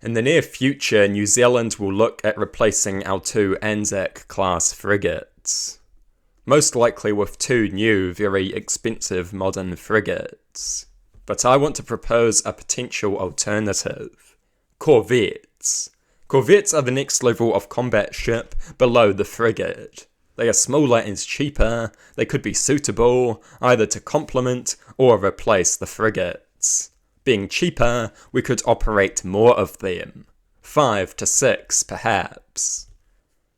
In the near future, New Zealand will look at replacing our two Anzac-class frigates. Most likely with two new, very expensive modern frigates. But I want to propose a potential alternative. Corvettes. Corvettes are the next level of combat ship below the frigate. They are smaller and cheaper. They could be suitable either to complement or replace the frigates. Being cheaper, we could operate more of them. 5 to 6 perhaps.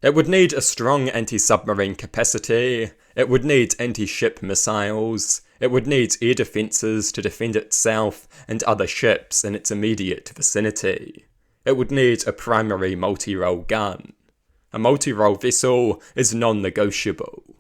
It would need a strong anti-submarine capacity. It would need anti-ship missiles. It would need air defences to defend itself and other ships in its immediate vicinity. It would need a primary multi-role gun. A multi-role vessel is non-negotiable.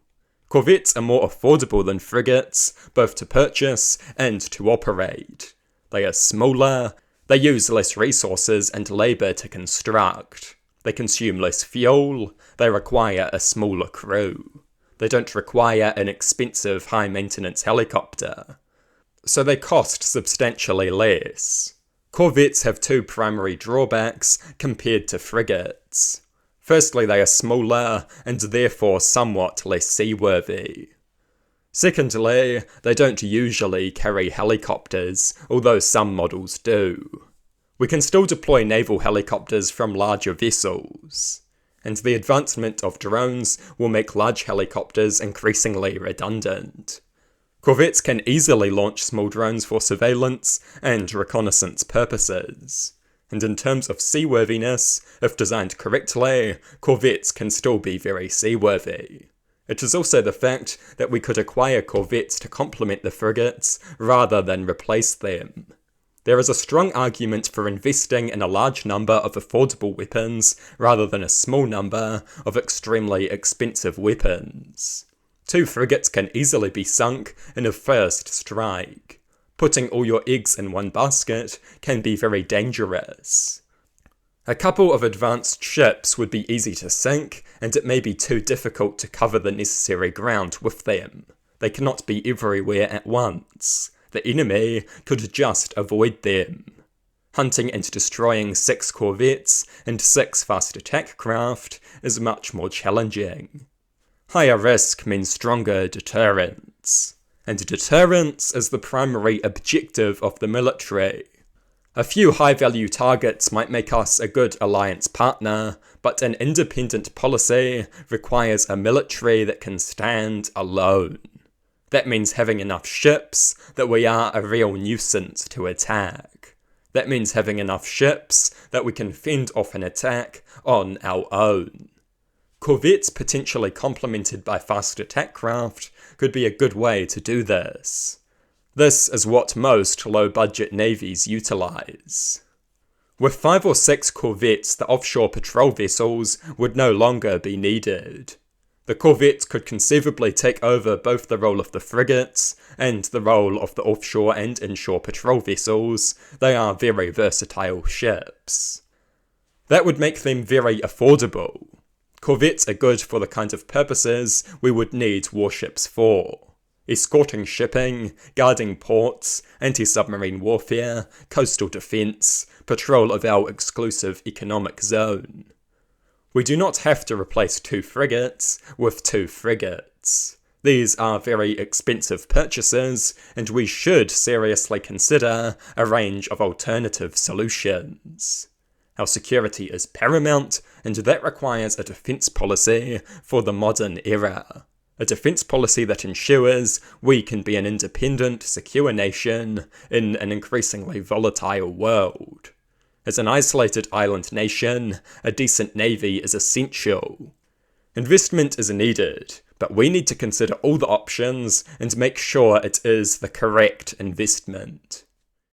Corvettes are more affordable than frigates, both to purchase and to operate. They are smaller, they use less resources and labour to construct. They consume less fuel, they require a smaller crew. They don't require an expensive high-maintenance helicopter. So they cost substantially less. Corvettes have two primary drawbacks compared to frigates. Firstly, they are smaller and therefore somewhat less seaworthy. Secondly, they don't usually carry helicopters, although some models do. We can still deploy naval helicopters from larger vessels, and the advancement of drones will make large helicopters increasingly redundant. Corvettes can easily launch small drones for surveillance and reconnaissance purposes. And in terms of seaworthiness, if designed correctly, corvettes can still be very seaworthy. It is also the fact that we could acquire corvettes to complement the frigates rather than replace them. There is a strong argument for investing in a large number of affordable weapons rather than a small number of extremely expensive weapons. Two frigates can easily be sunk in a first strike. Putting all your eggs in one basket can be very dangerous. A couple of advanced ships would be easy to sink, and it may be too difficult to cover the necessary ground with them. They cannot be everywhere at once. The enemy could just avoid them. Hunting and destroying 6 corvettes and 6 fast attack craft is much more challenging. Higher risk means stronger deterrence. And deterrence is the primary objective of the military. A few high-value targets might make us a good alliance partner, but an independent policy requires a military that can stand alone. That means having enough ships that we are a real nuisance to attack. That means having enough ships that we can fend off an attack on our own. Corvettes potentially complemented by fast attack craft could be a good way to do this. This is what most low-budget navies utilise. With 5 or 6 corvettes, the offshore patrol vessels would no longer be needed. The corvettes could conceivably take over both the role of the frigates and the role of the offshore and inshore patrol vessels. They are very versatile ships. That would make them very affordable. Corvettes are good for the kind of purposes we would need warships for. Escorting shipping, guarding ports, anti-submarine warfare, coastal defence, patrol of our exclusive economic zone. We do not have to replace 2 frigates with 2 frigates. These are very expensive purchases, and we should seriously consider a range of alternative solutions. Our security is paramount, and that requires a defence policy for the modern era. A defence policy that ensures we can be an independent, secure nation in an increasingly volatile world. As an isolated island nation, a decent navy is essential. Investment is needed, but we need to consider all the options and make sure it is the correct investment.